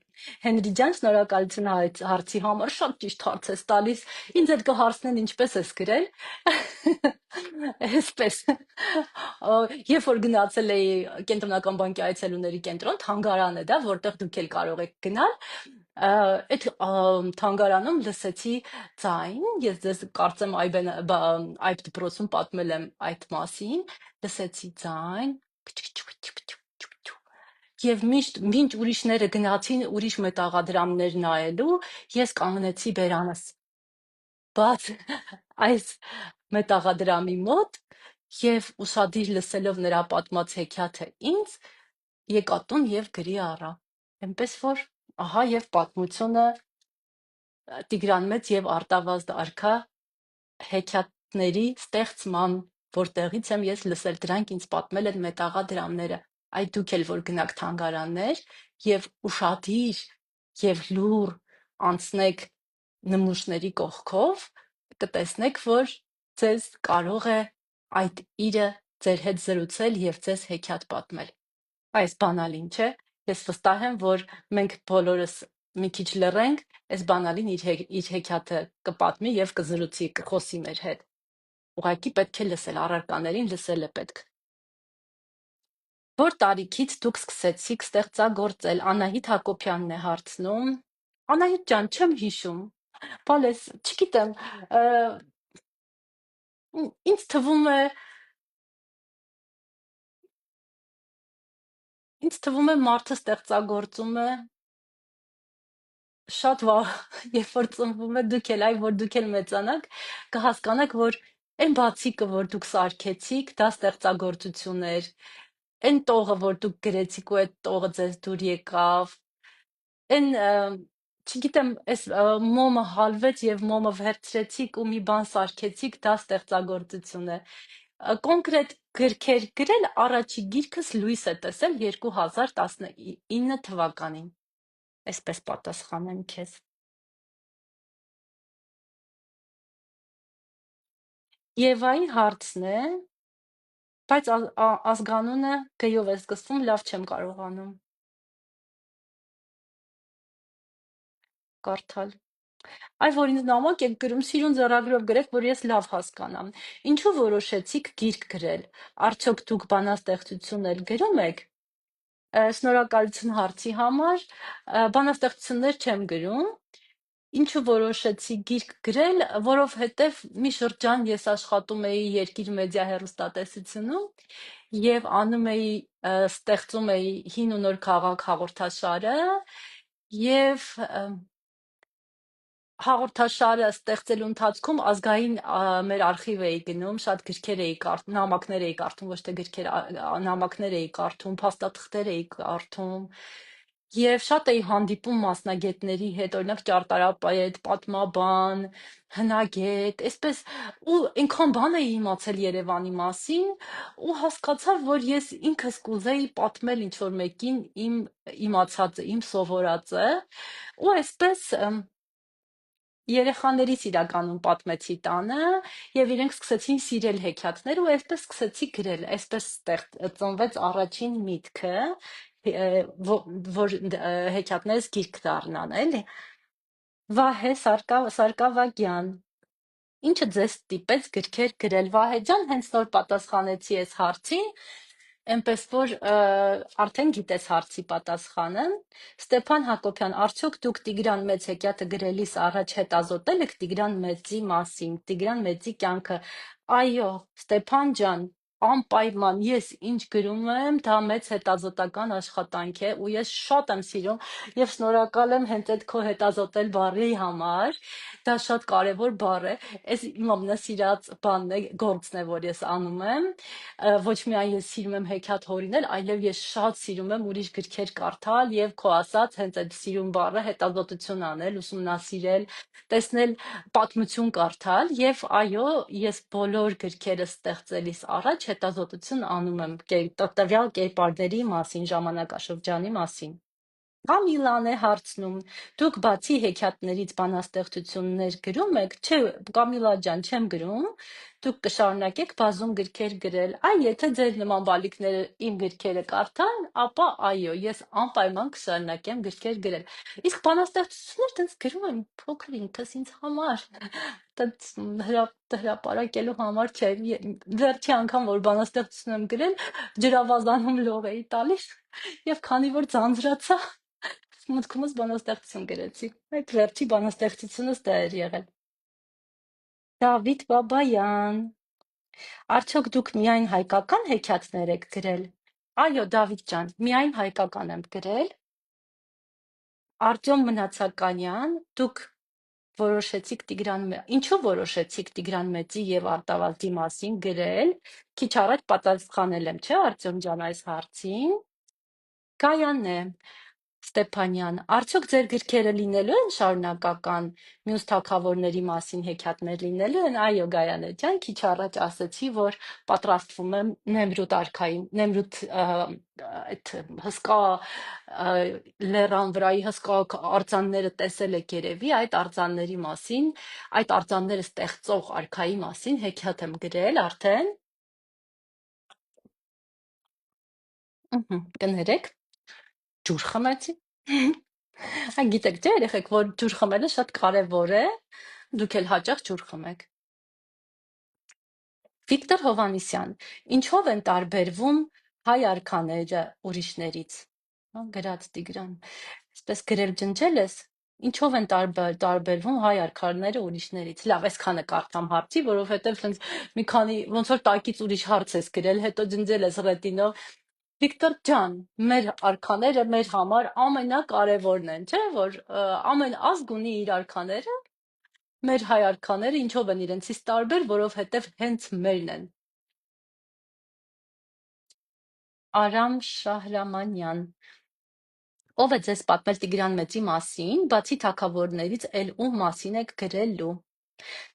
Հենրի ջան, շնորհակալություն հարցի համար, շատ ճիշտ հարց ես տալիս։ Ինձ էլ կհարցնեն ինչպես ես գրել։ Այսպես։ Երբ որ գնացել էի կենտրոնական բանկի այցելուների կենտրոն, թանգարան է դա, որտեղ դուք էլ կարող եք գնալ, այդ թանգարանում լսեցի ձայն, ես ձեզ կարծեմ այդ դպրոցում պատմել եմ այդ մասին, լսեցի ձայն, եւ մինչ ուրիշները գնացին ուրիշ մետաղադրամներ նայելու, ես կանգնեցի բերանս բաց այս մետաղադրամի մոտ եւ ուսադիր լսելով նրա պատմած հեքիաթը ինձ եկա տուն եւ գրի առա։ Էնպես որ ահա եւ պատմությունը Տիգրան Մեծ եւ Արտավազդ արքա հեքիաթների ստեղծման, որտեղից եմ ես լսել, դրանք ինձ պատմել են մետաղադրամները։ Այդ դուք էլ որ գնաք թանգարաններ եւ ուշադիր եւ լուռ անցնեք նմուշների կողքով, կտեսնեք, որ ձեզ կարող է այդ իրը ձեր հետ զրուցել եւ ձեզ հեքիաթ պատմել։ Այս բանալին, չէ՞։ Ես վստահ եմ, որ մենք բոլորս մի քիչ լռենք, այս բանալին իր հեքիաթը կպատմի եւ կզրուցի, կխոսի մեր հետ։ Ուղղակի պետք է լսել, առարկաներին լսել է պետք։ Որ տարիքից դուք սկսեցիք ստեղծագործել, Անահիտ Հակոբյանն է հարցնում։ Անահիտ ջան, չեմ հիշում։ Բալես, չգիտեմ, ինձ թվում է մարդը ստեղծագործում է շատ վաղ, երբ որ ծնվում է, դուք էլ, այ որ դուք էլ մեծանաք, կհասկանաք, որ այն բացիկը, որ դուք սարքեցիք, դա ստեղծագործություն էր։ Այն տողը, որ դուք գրեցիք ու այդ տողը ձեզ դուր եկավ, այն Չգիտեմ, այս մոմը հալվեց եւ մոմը վերցրեցիք ու մի բան սարքեցիք, դա ստեղծագործություն է։ Կոնկրետ գրքեր գրել առաջի գիրքս լույս է տեսել 2019 թվականին։ Այսպես պատասխանեմ քեզ։ Եվայի հարցն է, բայց ազգանունը գյով է սկսվում, լավ չեմ կարողանում կարդալ։ Այ որ ինձ նամակ եք գրում, սիրուն ձեռագրով գրեք, որ ես լավ հասկանամ։ Ինչու որոշեցիք գիրք գրել։ Արդյոք դուք բանաստեղծություն էլ գրում եք։ Շնորհակալություն հարցի համար։ Բանաստեղծություններ չեմ գրում։ Ինչու որոշեցի գիրք գրել, որովհետև մի շրջան ես աշխատում էի Երկիր մեդիա հեռուստատեսությունում եւ անում էի ստեղծում էի հին ու նոր քաղաք հաղորդաշարը եւ հաղորդաշարը ստեղծելու ընթացքում ազգային մեր արխիվ էի գնում, շատ գրքեր էի կարդում, նամակներ էի կարդում, ոչ թե գրքեր, նամակներ էի կարդում, փաստաթղթեր էի կարդում եւ շատ էի հանդիպում մասնագետների հետ, օրինակ ճարտարապետ, պատմաբան, հնագետ, այսպես ու այնքան բան էի իմացել Երևանի մասին ու հասկացա, որ ես ինքս կուզեի պատմել ինչ որ մեկին իմ իմացածը, իմ սովորածը ու այսպես երեխաներից իրականում պատմեցի տանը եւ իրենք սկսեցին սիրել հեքիաթներ ու այսպես սկսեցի գրել, այսպես ծնվեց առաջին միտքը, որ հեքիաթներս գիրք դառնան, էլի։ Վահե Սարգսակյան, ինչը ձեզ ստիպեց գրքեր գրել։ Վահե ջան, հենց նոր պատասխանեցի այս հարցին, այնպես որ արդեն գիտես հարցի պատասխանը։ Ստեփան Հակոբյան, արդյոք դուք Տիգրան Մեծ հեքիաթը գրելիս առաջ հետազոտել եք Տիգրան Մեծի մասին, Տիգրան Մեծի կյանքը։ Այո, Ստեփան ջան, անպայման ես ինչ գրում եմ, դա մեծ հետազոտական աշխատանք է ու ես շատ եմ սիրում եւ շնորհակալ եմ հենց այդ քո հետազոտել բառի համար։ Դա շատ կարեւոր բառ է։ Այս իմ ամենասիրած բանն է, գործն է, որ ես անում եմ։ Ոչ միայն ես սիրում եմ հեքիաթ հորինել, այլև ես շատ սիրում եմ ուրիշ գրքեր կարդալ եւ քո ասած հենց այդ սիրուն բառը հետազոտություն անել, ուսումնասիրել, տեսնել, պատմություն կարդալ եւ այո, ես բոլոր գրքերը ստեղծելիս առաջ հետազոտություն անում եմ տվյալ կերպարների մասին, ժամանակաշրջանի մասին։ Կամիլան է հարցնում. դուք բացի հեքիաթներից բանաստեղծություններ գրում եք, չէ, Կամիլա ջան, չեմ գրում, դուք կշարունակեք բազում գրքեր գրել։ Այ եթե ձեր նման բալիկները իմ գրքերը կարդան, ապա այո, ես անպայման կշարունակեմ գրքեր գրել։ Իսկ բանաստեղծություններ տենց գրում եմ փոքր ինքս ինձ համար։ Տենց հրապարակելու համար չէ։ Վերջի անգամ որ բանաստեղծություն եմ գրել, ջրավազանում լող էի տալիս եւ քանի որ ձանձրացա, մտքումս բանաստեղծություն գրեցի։ Այդ վերջի բանաստեղծությունս դա էր եղել։ Դավիթ Բաբայան, արդյոք դուք միայն հայկական հեքիաթներ եք գրել։ Այո, Դավիթ ջան, միայն հայկական եմ գրել։ Արտյոմ Մնացականյան, դուք ինչու որոշեցիք Տիգրան Մեծի եւ Արտավազդի մասին գրել։ Քիչ առաջ պատասխանել եմ, չէ, Արտյոմ ջան, այս հարցին։ Գայանե Ստեփանյան, արդյոք ձեր գրքերը լինելու են շարունակական, մյուս թագավորների մասին հեքիաթներ լինելու են։ Այո, Գայանե ջան, քիչ առաջ ասացի, որ պատրաստվում եմ Նեմրութ արքայի, Նեմրութ այդ հսկա լեռան վրայի հսկա արձանները տեսել եք երևի, այդ արձանների մասին, այդ արձանները ստեղծող արքայի մասին հեքիաթ եմ գրել արդեն։ Կներեք, ջուր խմեցի։ Գիտեք չէ երեխեք, որ ջուր խմելը շատ կարևոր է, դուք էլ հաճախ ջուր խմեք։ Վիկտոր Հովհաննիսյան, ինչով են տարբերվում հայ արքաները ուրիշներից։ Գրած Տիգրան, այսպես գրել ջնջել ես, ինչով են տարբերվում հայ արքաները ուրիշներից։ Լավ, այսքանը կարդամ հարցի, որովհետև ցենց մի քանի ոնց որ տակից ուրիշ հարց ես գրել, հետո ջնջել ես ռետինով։ Վիկտոր ջան, մեր արքաները մեր համար ամենակարևորն են, չէ՞ որ ամեն ազգ ունի իր արքաները, մեր հայ արքաները ինչով են իրենցից տարբեր, որովհետև հենց մերն են։ Արամ Շահրամանյան, Ով է ձեզ պատմել Տիգրան Մեծի մասին, բացի թագավորներից, ել ում մասին եք գրելու։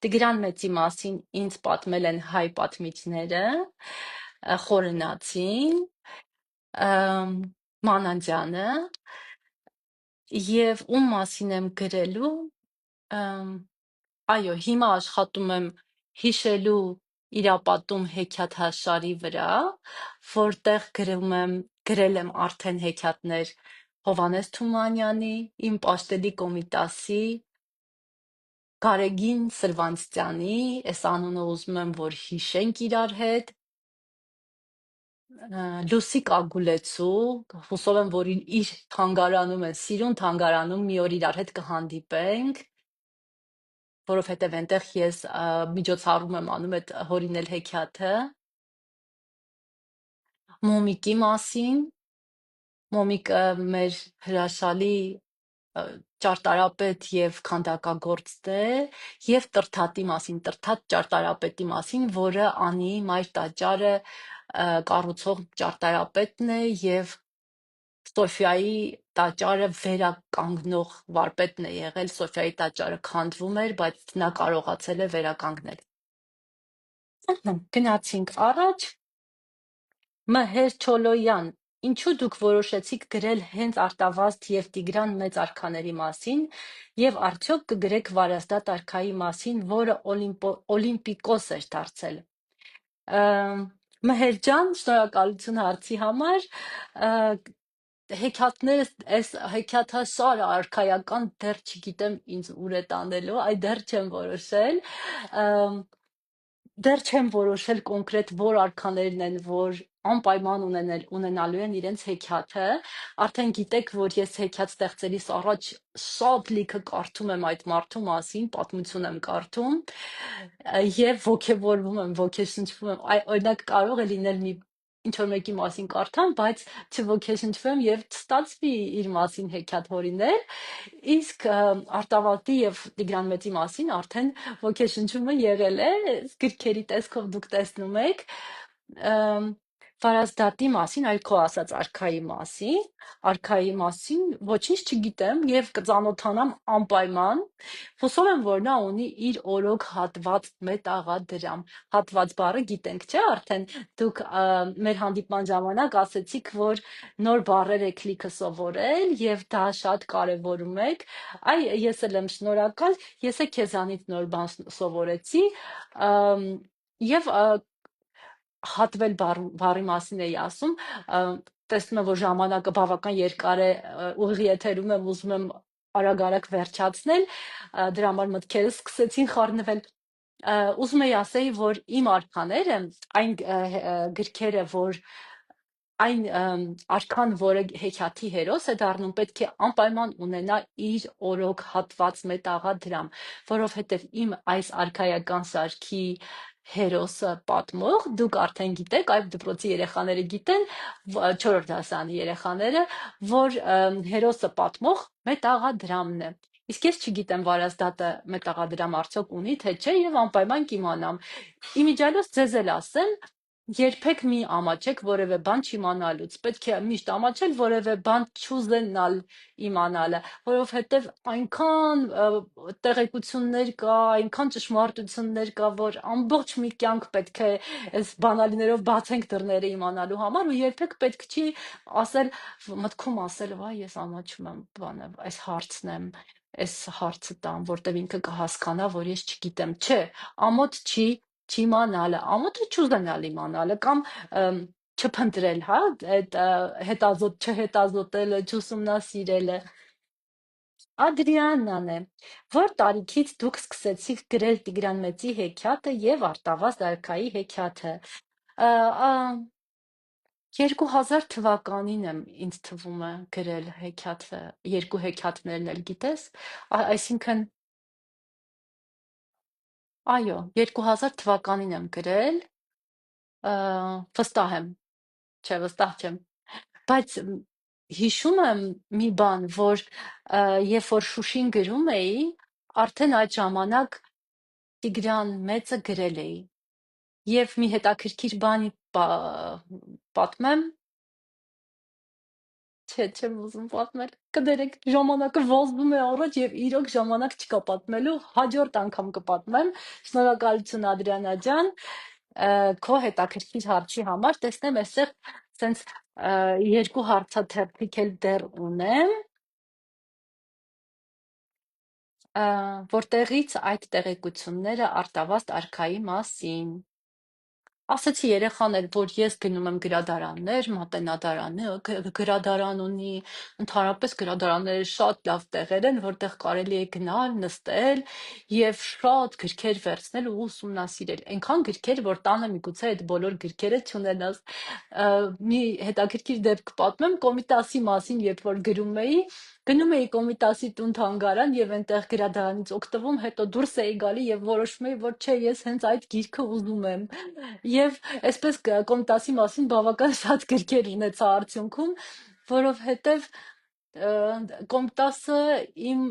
Տիգրան Մեծի մասին ինձ պատմել են հայ պատմիչները, Խորենացին, Մանանջյանը, եւ ում մասին եմ գրելու, այո, հիմա աշխատում եմ հիշելու իրապատում հեքիաթաշարի վրա, որտեղ գրել եմ արդեն հեքիաթներ Հովհաննես Թումանյանի, իմ պաշտելի Կոմիտասի, Գարեգին Սրվանցյանի, այս անունը ուզում եմ, որ հիշենք իրար հետ, Լուսիկ Ագուլեցու, հուսով եմ, որ իր թանգարանում են, սիրուն թանգարանում մի օր իրար հետ կհանդիպենք, որովհետև այնտեղ ես միջոցառում եմ անում այդ հորինել հեքիաթը, Մոմիկի մասին, Մոմիկը մեր հրաշալի ճարտարապետ եւ քանդակագործ է, եւ Տրթատի մասին, Տրթատ ճարտարապետի մասին, որը Անի մայր տաճարը կառուցող ճարտարապետն է եւ Սոֆիայի տաճարը վերականգնող վարպետն է եղել, Սոֆիայի տաճարը քանդվում էր, բայց նա կարողացել է վերականգնել։ Գնացինք առաջ, Մհեր Չոլոյան, ինչու դուք որոշեցիք գրել հենց Արտավազդ եւ Տիգրան մեծ արքաների մասին եւ արդյոք կգրեք Վարազդատ արքայի մասին, որը օլիմպիկոս էր դարձել։ Մհեր ջան, շնորհակալություն հարցի համար։ Հեքիաթները, այս հեքիաթաշարը արքայական դեռ չգիտեմ ինձ ուր է տանելու, այ դեռ չեմ որոշել։ Դեռ չեմ որոշել կոնկրետ որ արքաներն են, որ անպայման ունենալու են իրենց հեքիաթը, արդեն գիտեք, որ ես հեքիաթ ստեղծելիս առաջ շատ լիքը կարդում եմ այդ մարդու մասին, պատմություն եմ կարդում եւ ոգևորվում եմ, ոգեշնչվում եմ, օրինակ կարող է լինել մի ինչ որ մեկի մասին կարդամ, բայց չոգեշնչվեմ եւ չստացվի իր մասին հեքիաթ հորինել, իսկ Արտավազդի եւ Տիգրան Մեծի մասին արդեն ոգեշնչումը եղել է, գրքերի տեսքով դուք տեսնում եք, Վարազդատի մասին, այլ քո ասած արքայի մասին ոչինչ չգիտեմ եւ կծանոթանամ անպայման, հուսով եմ, որ նա ունի իր օրոք հատված մետաղադրամ, հատված բառը գիտենք, չէ՞ արդեն, դուք մեր հանդիպման ժամանակ ասեցիք, որ նոր բառեր եք լիքը սովորել եւ դա շատ կարեւորում եք, այ ես էլ եմ շնորհակալ, ես է քեզանից նոր բան սովորեցի, եւ հատվել բառի մասին էի ասում, տեսնում եմ, որ ժամանակը բավական երկար է, ուղիղ եթերում եմ, ուզում եմ արագ-արագ վերջացնել, դրա համար մտքերս սկսեցին խառնվել։ Ուզում էի ասեի, որ իմ արքաները, այն գրքերը, որ այն արքան, որը հեքիաթի հերոս է դառնում, պետք է անպայման ունենա իր օրոք հատված մետաղադրամ, որովհետև իմ այս արքայական սարքի հերոսը պատմող, դուք արդեն գիտեք, այլ դպրոցի երեխաները գիտեն, 4-րդ դասարանի երեխաները, որ հերոսը պատմող մետաղադրամն է։ Իսկ ես չգիտեմ Վարազդատը մետաղադրամ արդյոք ունի, թե չէ, եւ անպայման կիմանամ։ Իմիջիալոց ձեզ էլ ասեմ, երբեք մի ամաչեք որևէ բան չիմանալուց, պետք է միշտ ամաչել որևէ բան չուզենալ իմանալը, որովհետև այնքան տեղեկություններ կա, այնքան ճշմարտություններ կա, որ ամբողջ մի կյանք պետք է այս բանալիներով բացենք դռները իմանալու համար ու երբեք պետք չի ասել, մտքում ասել, վայ, ես ամաչում եմ բանը, այս հարցն եմ, այս հարցը տամ, որտեղ ինքը կհասկանա, որ ես չգիտեմ, չէ, ամոթ չի չիմանալը, ամոթը չուզենալ իմանալը կամ չփնտրել, հա, այդ չհետազոտելը, չուսումնասիրելը։ Ադրիաննան է, որ տարիքից դուք սկսեցիք գրել Տիգրան Մեծի հեքիաթը եւ Արտավազդ արքայի հեքիաթը։ 2000 թվականին եմ ինձ թվում է գրել հեքիաթը, երկու հեքիաթներն էլ գիտես, այսինքն այո, 2000 թվականին եմ գրել, վստահ եմ, չէ, վստահ չեմ, բայց հիշում եմ մի բան, որ երբ որ Շուշին գրում էի, արդեն այդ ժամանակ Տիգրան Մեծը գրել էի, եւ մի հետաքրքիր բանի պատմեմ, Չէ, չեմ ուզում պատմել։ Կներեք, ժամանակը վազվում է առաջ եւ իրոք ժամանակ չկա պատմելու։ Հաջորդ անգամ կպատմեմ։ Շնորհակալություն Ադրիանա ջան, քո հետաքրքիր հարցի համար։ Տեսնեմ, այստեղ սենց երկու հարցաթերթիկ էլ դեռ ունեմ, որտեղից այդ տեղեկությունները արտավազդ արքայի մասին։ Ասացի երեխաներ, որ ես գնում եմ գրադարաններ, Մատենադարանը գրադարան ունի, ընդհանրապես գրադարանները շատ լավ տեղեր են, որտեղ կարելի է գնալ, նստել եւ շատ գրքեր վերցնել ու ուսումնասիրել։ Այնքան գրքեր, որ տանը միգուցե այդ բոլոր գրքերը չունենաս։ Մի հետաքրքիր դեպք պատմեմ Կոմիտասի մասին, երբ որ գնում էի Կոմիտասի տուն թանգարան եւ այնտեղ գրադարանից օգտվում, հետո դուրս էի գալի եւ որոշում էի, որ չէ, ես հենց այդ գիրքը ուզում եմ։ Եվ այսպես Կոմիտասի մասին բավական շատ գրքեր ունեցա արդյունքում, որովհետև Կոմիտասը իմ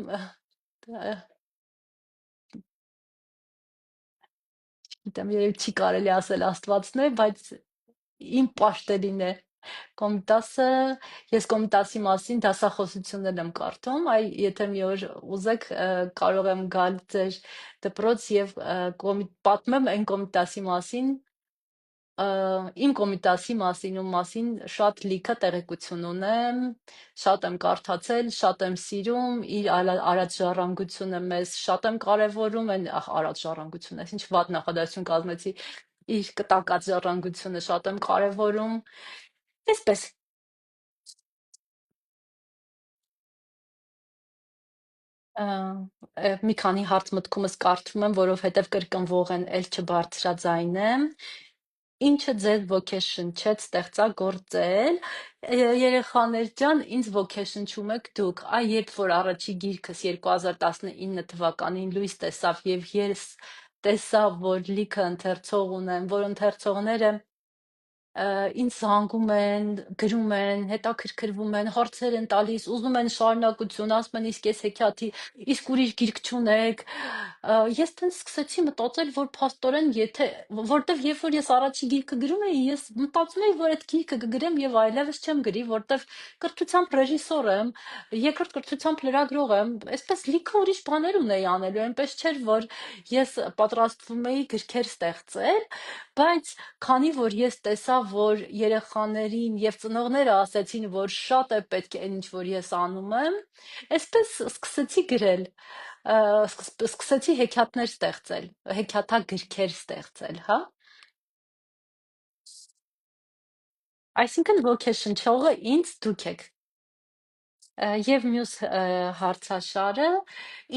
գիտեմ, երևի չի կարելի ասել Աստվածն է, բայց իմ պաշտելին է Կոմիտասը, ես Կոմիտասի մասին դասախոսություններ եմ կարդում, եթե մի օր ուզեք, կարող եմ գալ ձեր դպրոց եւ պատմեմ այն Կոմիտասի մասին, իմ Կոմիտասի մասին ու մասին շատ լիքը տեղեկություն ունեմ, շատ եմ կարդացել, շատ եմ սիրում, իր արած ժառանգությունը մեզ շատ եմ կարևորում, այն արած ժառանգությունը, ինչ վատ նախադասություն կազմեցի, իր կտակած ժառանգությունը շատ եմ կարևորում, այսպես մի քանի հարց մտքումս կարդում եմ, որովհետև կրկնվող են, էլ չբարձրաձայնեմ։ Ինչը ձեզ ոգեշնչեց ստեղծագործել, երեխաներ ջան, ինձ ոգեշնչում եք դուք, երբ որ առաջի գիրքս 2019 թվականին լույս տեսավ եւ ես տեսա, որ լիքը ընթերցող ունեմ, որ ընթերցողները ինձ զանգում են, գրում են, հետաքրքրվում են, հարցեր են տալիս, ուզում են շարունակություն, ասում են իսկ ես հեքիաթի, իսկ ուրիշ գիրք չունեք։ Ես տենց սկսեցի մտածել, որ փաստորեն եթե, որտեվ երբ որ ես առաջի գիրքը գրում էի, ես մտածում էի, որ այդ գիրքը կգրեմ եւ այլևս չեմ գրի, որտեվ կրթությամբ ռեժիսոր եմ, երկրորդ կրթությամբ լրագրող եմ, այսպես լիքը ուրիշ բաներ ունեի անելու, այնպես չէր, որ ես պատրաստվում էի գրքեր ստեղծել, բայց քանի որ ես տեսա, որ երեխաներին եւ ծնողները ասեցին, որ շատ է պետք է այն ինչ որ ես անում եմ, այսպես սկսեցի գրել, սկսեցի հեքիաթներ ստեղծել, հեքիաթագրքեր ստեղծել, հա։ Այսինքն ոգեշնչողը ինձ դուք եք։ Եվ մյուս հարցաշարը,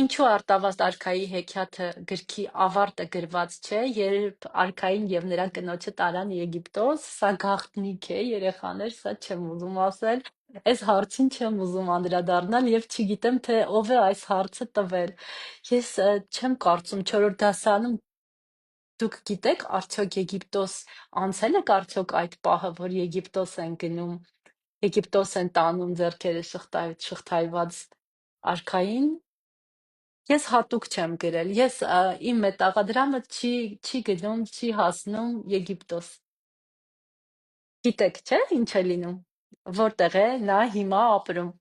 ինչու արտավազդ արքայի հեքիաթը գրքի ավարտը գրված չէ, երբ արքային եւ նրա կնոջը տարան Եգիպտոս, սա գաղտնիք է, երեխաներ, սա չեմ ուզում ասել, այս հարցին չեմ ուզում անդրադառնալ եւ չգիտեմ թե ով է այս հարցը տվել։ Ես չեմ կարծում 4-րդ դասարանում դուք գիտեք արդյոք Եգիպտոս անցել եք արդյոք այդ պահը, որ Եգիպտոս են գնում։ Եգիպտոս են տանում ձեռքերը շղթայված արքային։ Ես հատուկ չեմ գրել։ Իմ մետաղադրամը չի գնում, չի հասնում Եգիպտոս։ Գիտեք, չէ՞, ինչ է լինում։ Որտեղ է նա հիմա ապրում։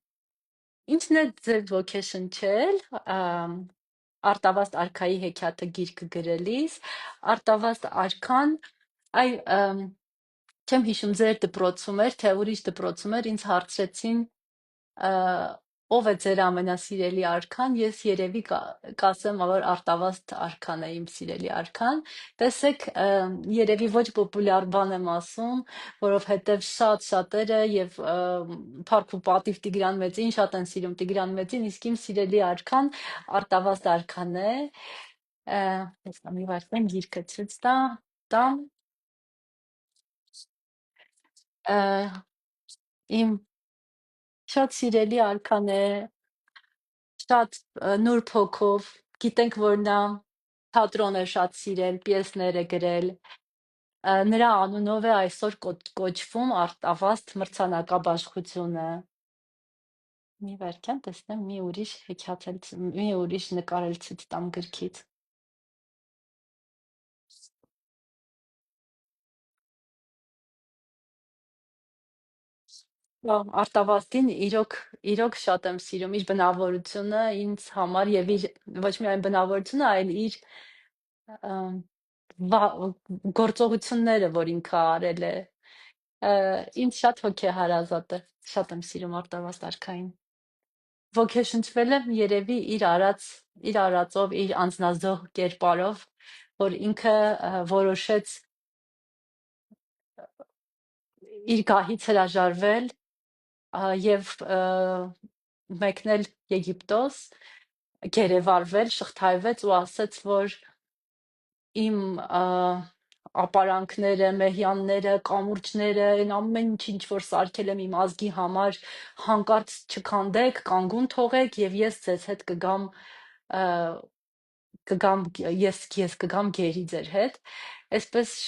Ինչն է ձեր ոգեշնչել Արտավազդ արքայի հեքիաթը գիրքը գրելիս, Արտավազդ արքան, այ չեմ հիշում ձեր դպրոցում էր, թե ուրիշ դպրոցում էր, ինձ հարցրեցին ով է ձեր ամենասիրելի արքան, ես երևի կասեմ, որ Արտավազդ արքան է իմ սիրելի արքան։ Տեսեք, երևի ոչ պոպուլյար բան եմ ասում, որովհետև շատ շատերը եւ Փառք ու պատիվ Տիգրան Մեծին շատ են սիրում Տիգրան Մեծին, իսկ իմ սիրելի արքան Արտավազդ արքան է։ Հեսա մի վարդան գիրքը ցույց տամ, իմ շատ սիրելի արքան է, շատ նուրբ հոգով, գիտենք, որ նա թատրոն է շատ սիրել, պիեսներ է գրել, նրա անունով է այսօր կոչվում Արտավազդ մրցանակաբաշխությունը։ Մի վարքյան տեսնեմ, մի ուրիշ նկարել ցույց տամ գրքից։ Արտավազդին իրոք շատ եմ սիրում իր բնավորությունը ինձ համար եւ իր ոչ միայն բնավորությունը, այլ իր ըմ, գործողությունները, որ ինքը արել է, ինձ շատ հոգեհարազատ է, շատ եմ սիրում Արտավազդ արքային։ Ոգեշնչվել եմ երևի իր արածով, իր անձնազոհ կերպարով, որ ինքը որոշեց իր գահից հրաժարվել եւ մեկնել Եգիպտոս, գերեվարվել, շղթայվեց ու ասաց, որ իմ ապարանքները, մեհյանները, կամուրջները, այն ամեն ինչ որ սարքել եմ իմ ազգի համար, հանկարծ չքանդեք, կանգուն թողեք եւ ես ձեզ հետ կգամ ա, կգամ ես կգամ գերի ձեր հետ։ Այսպես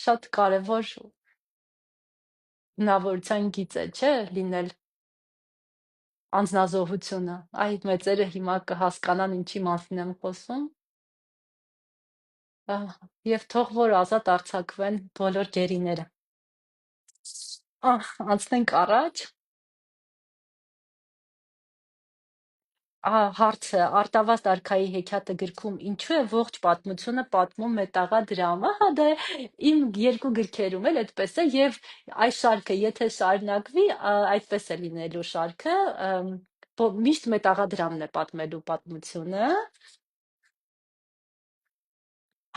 շատ կարևոր բնավորության գիծ է, չէ՞, լինել անձնազոհությունը։ Այ մեծերը հիմա կհասկանան ինչի մասին եմ խոսում։ Եվ թող որ ազատ արձակվեն բոլոր գերիները։ Անցնենք առաջ։ Հարցը Արտավազդ արքայի հեքիաթը գրքում ինչու է ողջ պատմությունը պատմում մետաղադրամը։ Դե իմ երկու գրքերում էլ այդպես է եւ այս շարքը եթե շարունակվի, այդպես է լինելու շարքը, միշտ մետաղադրամն է պատմելու պատմությունը։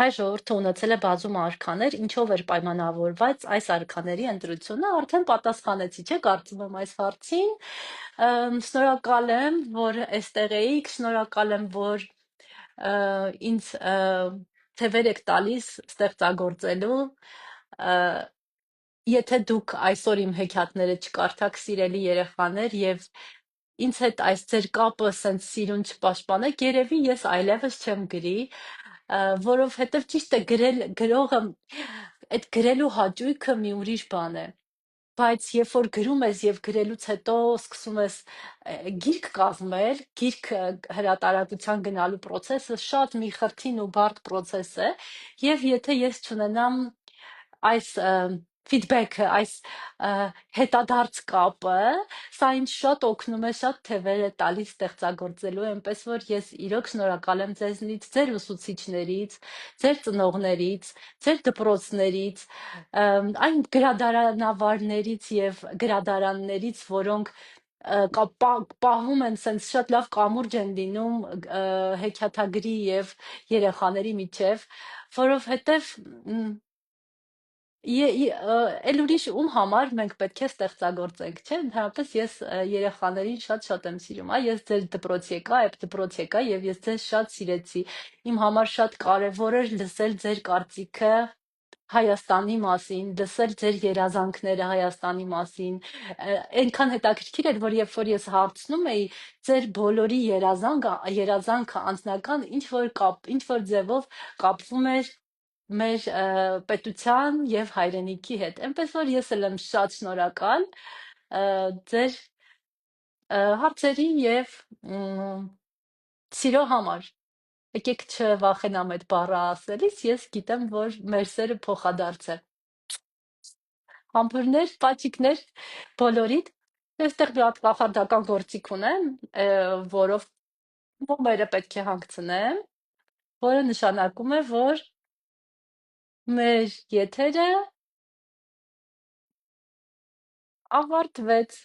Հայ ժողովուրդը ունեցել է բազում արքաներ, ինչով էր պայմանավորված այս արքաների ընտրությունը, արդեն պատասխանեցի, չէ՞, կարծում եմ այս հարցին։ Շնորհակալ եմ, որ այստեղ էիք, շնորհակալ եմ, որ ինձ թևեր եք տալիս ստեղծագործելու։ Եթե դուք այսօր իմ հեքիաթները չկարդաք, սիրելի երեխաներ, եւ ինձ հետ այս ձեր կապը սենց սիրուն չպաշտպանեք, երևի ես այլևս չեմ գրի, որովհետև ճիշտ է գրողը այդ գրելու հաճույքը մի ուրիշ բան է, բայց երբ որ գրում ես եւ գրելուց հետո սկսում ես գիրք կազմել, գիրք հրատարակության գնալու process-ը շատ մի խրթին ու բարդ process է, եւ եթե ես չունենամ այս feedback-ը, այս հետադարձ կապը, սա ինձ շատ օգնում է, շատ թևեր է տալիս ստեղծագործելու, այնպես որ ես իրոք շնորհակալ եմ ձեզնից, ձեր ուսուցիչներից, ձեր ծնողներից, ձեր դպրոցներից, այն գրադարանավարներից եւ գրադարաններից, որոնք պահում են սենց շատ լավ կամուրջ են լինում հեքիաթագրի եւ երեխաների միջև, որովհետեւ էլ ուրիշ ում համար մենք պետք է ստեղծագործենք, չէ՞։ Ընդհանրապես ես երեխաներին շատ եմ սիրում։ Ես ձեր դպրոց եկա, այդ դպրոց եկա եւ ես ձեզ շատ սիրեցի։ Իմ համար շատ կարեւոր էր լսել ձեր կարծիքը Հայաստանի մասին, լսել ձեր երազանքները Հայաստանի մասին։ Այնքան հետաքրքիր էր, որ երբ որ ես հարցնում էի, ձեր բոլորի երազանքը անձնական ինչ որ ձևով կապվում էր մեր պետության եւ հայրենիքի հետ։ Այնպես որ ես էլ եմ շատ շնորհակալ ձեր հարցերի եւ սիրո համար։ Եկեք չվախենամ այդ բառը ասելիս, ես գիտեմ, որ մեր սերը փոխադարձ է։ Համբուրներ, պաճիկներ, բոլորիդ։ Այստեղ մի հատ կախարդական գործիք ունեմ, որով նոմերը պետք է հանգցնեմ, որը նշանակում է, որ մեր եթերը ավարտվեց։